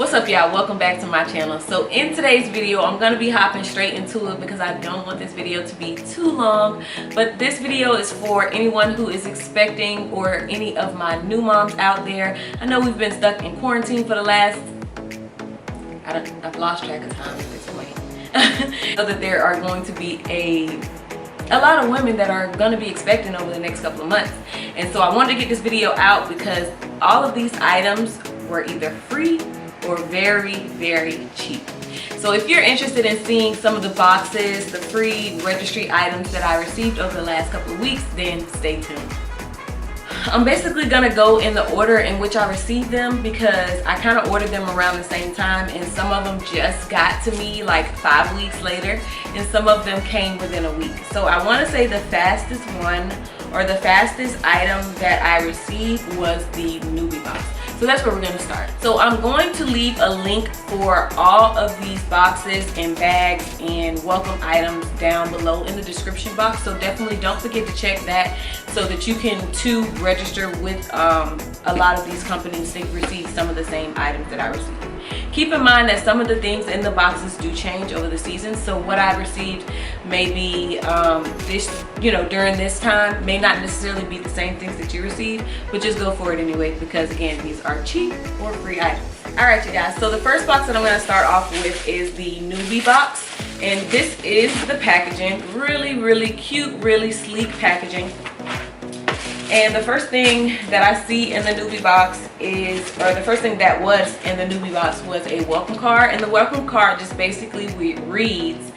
What's up, y'all? Welcome back to my channel. So in today's video, I'm gonna be hopping straight into it because I don't want this video to be too long. But this video is for anyone who is expecting, or any of my new moms out there. I know we've been stuck in quarantine for the last, I've lost track of time at this point. So that there are going to be a lot of women that are going to be expecting over the next couple of months. And so I wanted to get this video out because all of these items were either free or very, very cheap. So if you're interested in seeing some of the boxes, the free registry items that I received over the last couple of weeks, then stay tuned. I'm basically gonna go in the order in which I received them because I kind of ordered them around the same time, and some of them just got to me like 5 weeks later, and some of them came within a week. So I want to say the fastest one, or the fastest item that I received, was the Newbie Box. So that's where we're going to start. So I'm going to leave a link for all of these boxes and bags and welcome items down below in the description box. So definitely don't forget to check that so that you can too register with a lot of these companies to receive some of the same items that I received. Keep in mind that some of the things in the boxes do change over the season. So what I received maybe during this time may not necessarily be the same things that you received, but just go for it anyway because again, these are cheap or free items. All right, you guys, so the first box that I'm going to start off with is the Newbie Box, and this is the packaging. Really cute, really sleek packaging. And the first thing that I see in the Newbie Box is, or the first thing that was in the Newbie Box was a welcome card. And the welcome card just basically reads,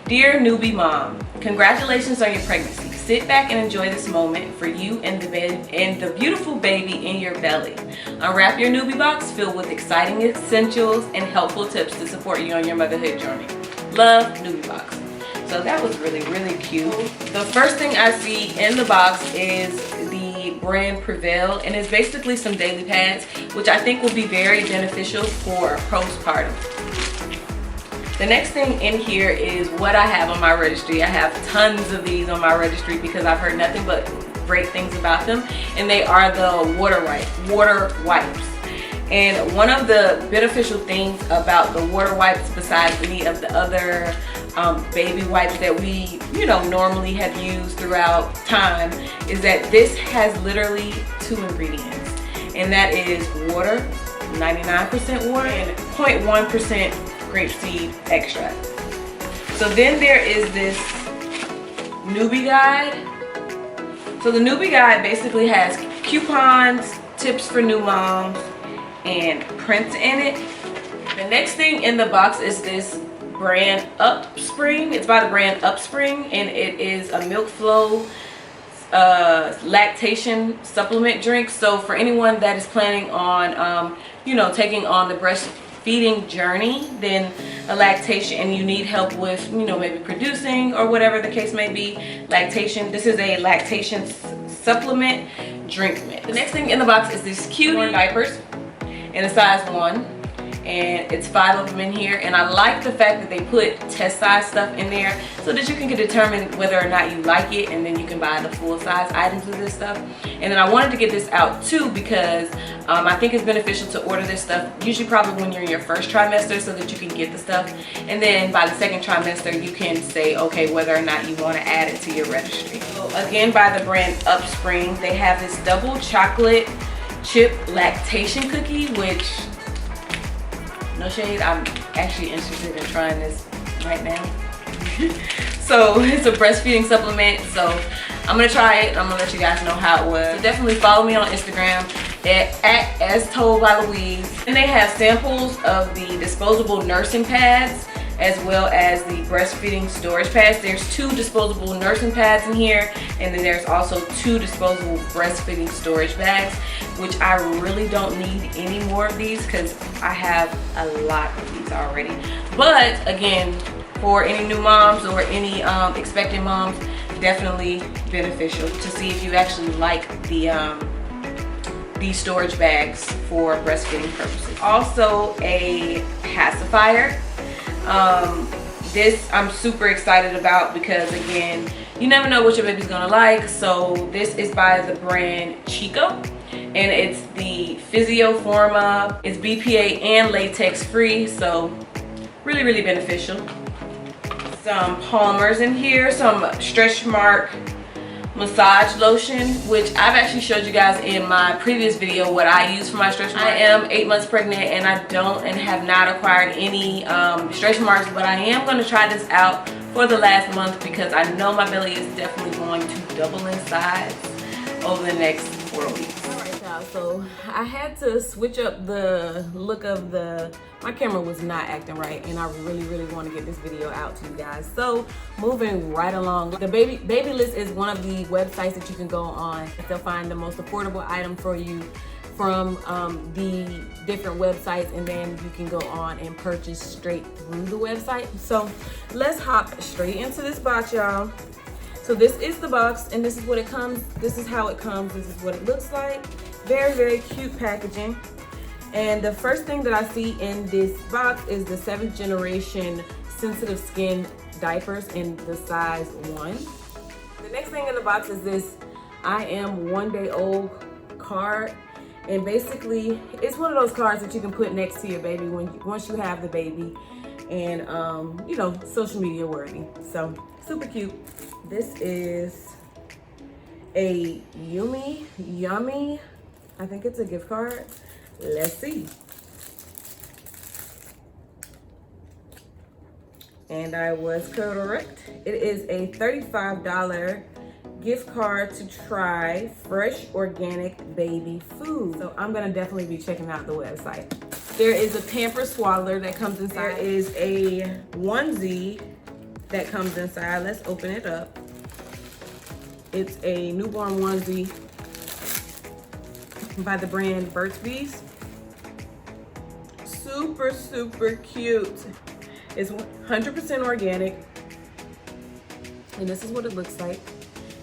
"Dear Newbie Mom, congratulations on your pregnancy. Sit back and enjoy this moment for you and the beautiful baby in your belly. Unwrap your Newbie Box filled with exciting essentials and helpful tips to support you on your motherhood journey. Love, Newbie Box." So that was really cute. The first thing I see in the box is the brand Prevail, and it's basically some daily pads, which I think will be very beneficial for postpartum. The next thing in here is what I have on my registry. I have tons of these on my registry because I've heard nothing but great things about them, and they are the water wipes. And one of the beneficial things about the water wipes, besides any of the other baby wipes that we normally have used throughout time, is that this has literally 2 ingredients, and that is water, 99% water, and 0.1% grapeseed extract. So then there is this Newbie guide. So the Newbie guide basically has coupons, tips for new moms, and prints in it. The next thing in the box is this brand Upspring. It's by the brand Upspring, and it is a milk flow lactation supplement drink. So for anyone that is planning on taking on the breastfeeding journey, then a lactation, and you need help with maybe producing or whatever the case may be, lactation, this is a lactation supplement drink mix. The next thing in the box is these cute diapers in a size 1, and it's 5 of them in here. And I like the fact that they put test size stuff in there so that you can determine whether or not you like it, and then you can buy the full size items of this stuff. And then I wanted to get this out too because I think it's beneficial to order this stuff usually probably when you're in your first trimester, so that you can get the stuff, and then by the second trimester you can say okay whether or not you want to add it to your registry. So again, by the brand Upspring, they have this double chocolate chip lactation cookie, which, no shade, I'm actually interested in trying this right now. So it's a breastfeeding supplement, so I'm gonna try it. I'm gonna let you guys know how it was. So definitely follow me on Instagram at As Told by Louise. And they have samples of the disposable nursing pads as well as the breastfeeding storage pads. There's 2 disposable nursing pads in here, and then there's also 2 disposable breastfeeding storage bags, which I really don't need any more of these because I have a lot of these already. But again, for any new moms or any expecting moms, definitely beneficial to see if you actually like the storage bags for breastfeeding purposes. Also a pacifier. This I'm super excited about because again, you never know what your baby's gonna like. So this is by the brand Chico, and it's the Physioforma. It's BPA and latex free, so really beneficial. Some Palmer's in here, some stretch mark massage lotion, which I've actually showed you guys in my previous video what I use for my stretch marks. I am 8 months pregnant and I don't and have not acquired any stretch marks, but I am going to try this out for the last month because I know my belly is definitely going to double in size over the next 4 weeks. Alright y'all, so I had to switch up the look of my camera was not acting right, and I really want to get this video out to you guys. So moving right along, the Babylist is one of the websites that you can go on. They'll find the most affordable item for you from the different websites, and then you can go on and purchase straight through the website. So let's hop straight into this box, y'all. So this is the box, and this is what it comes. This is how it comes. This is what it looks like. Very cute packaging. And the first thing that I see in this box is the 7th generation sensitive skin diapers in the size 1. The next thing in the box is this I am 1 day old card. And basically, it's one of those cards that you can put next to your baby once you have the baby, and you know, social media worthy. So super cute. This is a Yummy. I think it's a gift card. Let's see. And I was correct. It is a $35 gift card to try fresh organic baby food. So I'm gonna definitely be checking out the website. There is a pamper swaddler that comes inside. There is a onesie that comes inside. Let's open it up. It's a newborn onesie by the brand Burt's Bees. Super cute. It's 100% organic, and this is what it looks like.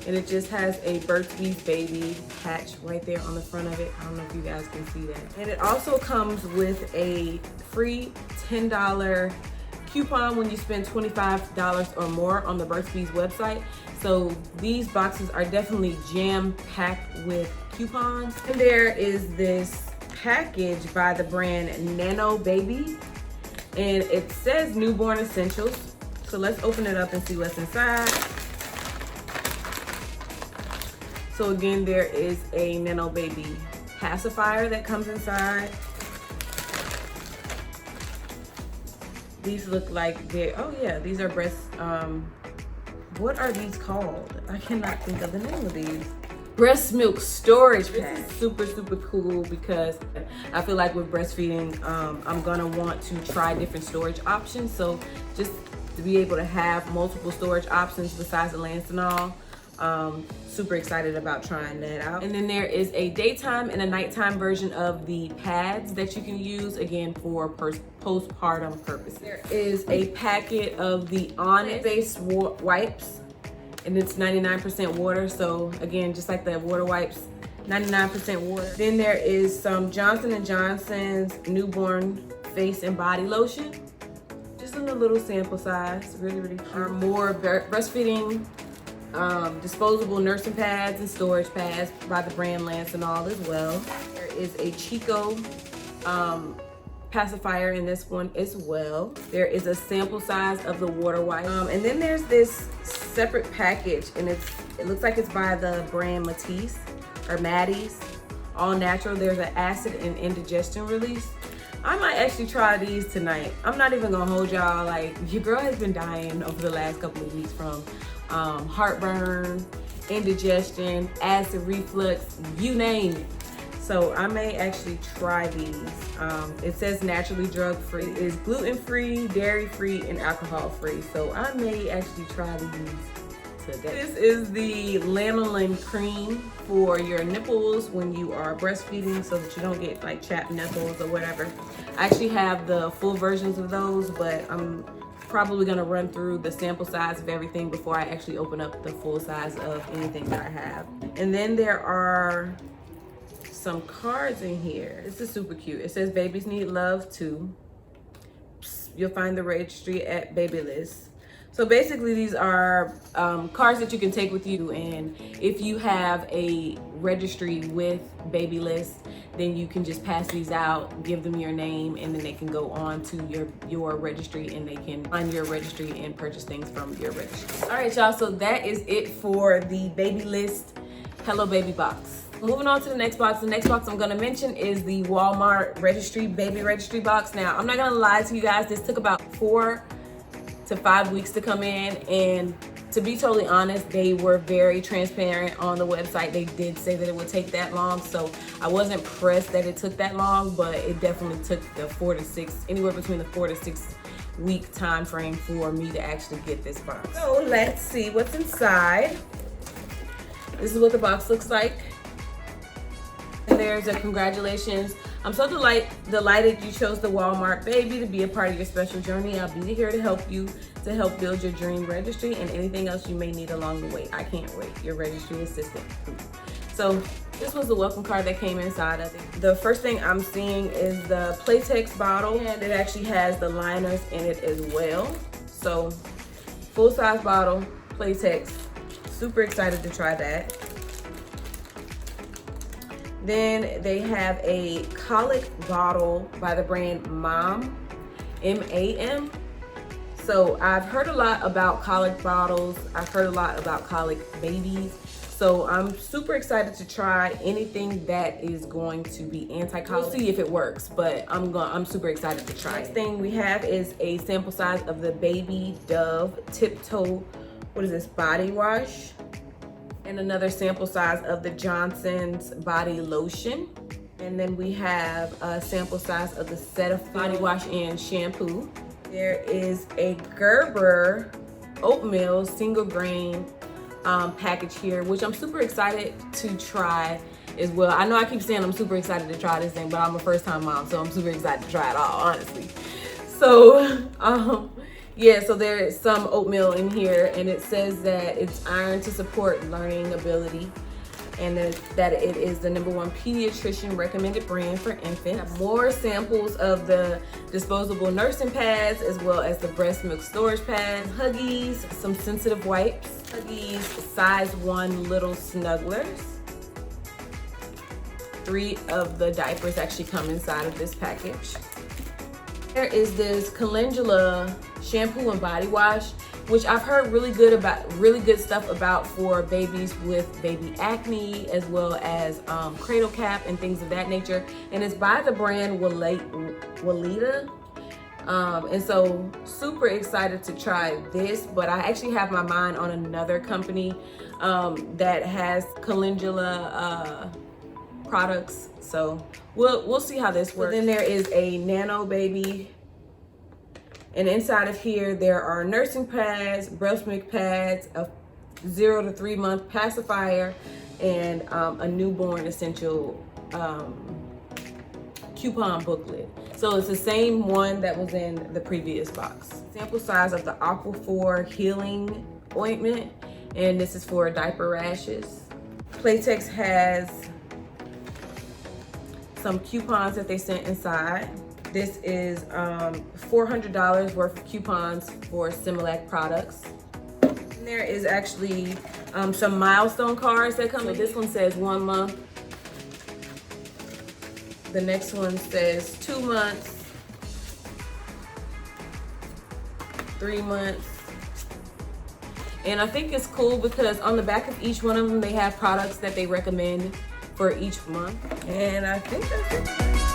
And it just has a Burt's Bees baby patch right there on the front of it. I don't know if you guys can see that. And it also comes with a free $10 coupon when you spend $25 or more on the Burt's Bees website. So these boxes are definitely jam-packed with coupons. And there is this package by the brand Nano Baby, and it says newborn essentials. So let's open it up and see what's inside. So again, there is a Nano Baby pacifier that comes inside. These look like they're, oh yeah, these are breast, what are these called? I cannot think of the name of these. Breast milk storage pack. This is super cool because I feel like with breastfeeding, I'm gonna want to try different storage options. So just to be able to have multiple storage options besides the Lancinol, super excited about trying that out. And then there is a daytime and a nighttime version of the pads that you can use, again, for postpartum purposes. There is a packet of the On-Face wipes, and it's 99% water. So again, just like the water wipes, 99% water. Then there is some Johnson & Johnson's newborn face and body lotion, just in a little sample size, really cute. More breastfeeding disposable nursing pads and storage pads by the brand Lancinol as well. There is a Chico pacifier in this one as well. There is a sample size of the water wipe. And then there's this separate package, and it looks like it's by the brand Matisse or Maddie's, all natural. There's an acid and indigestion release. I might actually try these tonight. I'm not even gonna hold y'all, like, your girl has been dying over the last couple of weeks from heartburn, indigestion, acid reflux, you name it. So I may actually try these. It says naturally drug free. It is gluten free, dairy free, and alcohol free. So I may actually try these today. This is the lanolin cream for your nipples when you are breastfeeding, so that you don't get like chapped nipples or whatever. I actually have the full versions of those, but I'm probably gonna run through the sample size of everything before I actually open up the full size of anything that I have. And then there are some cards in here. This is super cute. It says babies need love too. You'll find the registry at Babylist. So basically these are cards that you can take with you, and if you have a registry with Babylist, then you can just pass these out, give them your name, and then they can go on to your registry and they can find your registry and purchase things from your registry. All right, y'all, so that is it for the Babylist Hello Baby box. Moving on to the next box. The next box I'm gonna mention is the Walmart registry, baby registry box. Now, I'm not gonna lie to you guys, this took about 4 to 5 weeks to come in, and to be totally honest, they were very transparent on the website. They did say that it would take that long, so I wasn't pressed that it took that long, but it definitely took the 4 to 6, anywhere between the 4 to 6 week time frame for me to actually get this box. So let's see what's inside. This is what the box looks like. And there's a congratulations. I'm so delighted you chose the Walmart baby to be a part of your special journey. I'll be here to help you, to help build your dream registry and anything else you may need along the way. I can't wait. Your registry assistant. So this was the welcome card that came inside of it. The first thing I'm seeing is the Playtex bottle, and it actually has the liners in it as well. So full size bottle, Playtex. Super excited to try that. Then they have a colic bottle by the brand Mom, M-A-M. So I've heard a lot about colic bottles. I've heard a lot about colic babies. So I'm super excited to try anything that is going to be anti-colic. We'll see if it works, but I'm super excited to try it. Next thing we have is a sample size of the Baby Dove Tiptoe, what is this, body wash. And another sample size of the Johnson's body lotion. And then we have a sample size of the Cetaphil body wash and shampoo. There is a Gerber oatmeal single grain package here, which I'm super excited to try as well. I know I keep saying I'm super excited to try this thing, but I'm a first time mom, so I'm super excited to try it all, honestly. So, yeah, so there is some oatmeal in here, and it says that it's iron to support learning ability, and that it is the #1 pediatrician recommended brand for infants. More samples of the disposable nursing pads, as well as the breast milk storage pads, Huggies, some sensitive wipes, Huggies size 1 little snugglers. 3 of the diapers actually come inside of this package. There is this Calendula shampoo and body wash, which I've heard really good stuff about for babies with baby acne, as well as cradle cap and things of that nature. And it's by the brand Weleda. And so super excited to try this, but I actually have my mind on another company that has Calendula products. So we'll see how this works. So then there is a Nano Baby, and inside of here there are nursing pads, breast milk pads, a 0 to 3 month pacifier, and a newborn essential coupon booklet. So it's the same one that was in the previous box. Sample size of the Aquaphor healing ointment, and this is for diaper rashes. Playtex has some coupons that they sent inside. This is $400 worth of coupons for Similac products. And there is actually some milestone cards that come. So this one says 1 month. The next one says 2 months, 3 months. And I think it's cool because on the back of each one of them, they have products that they recommend for each month. And I think that's it.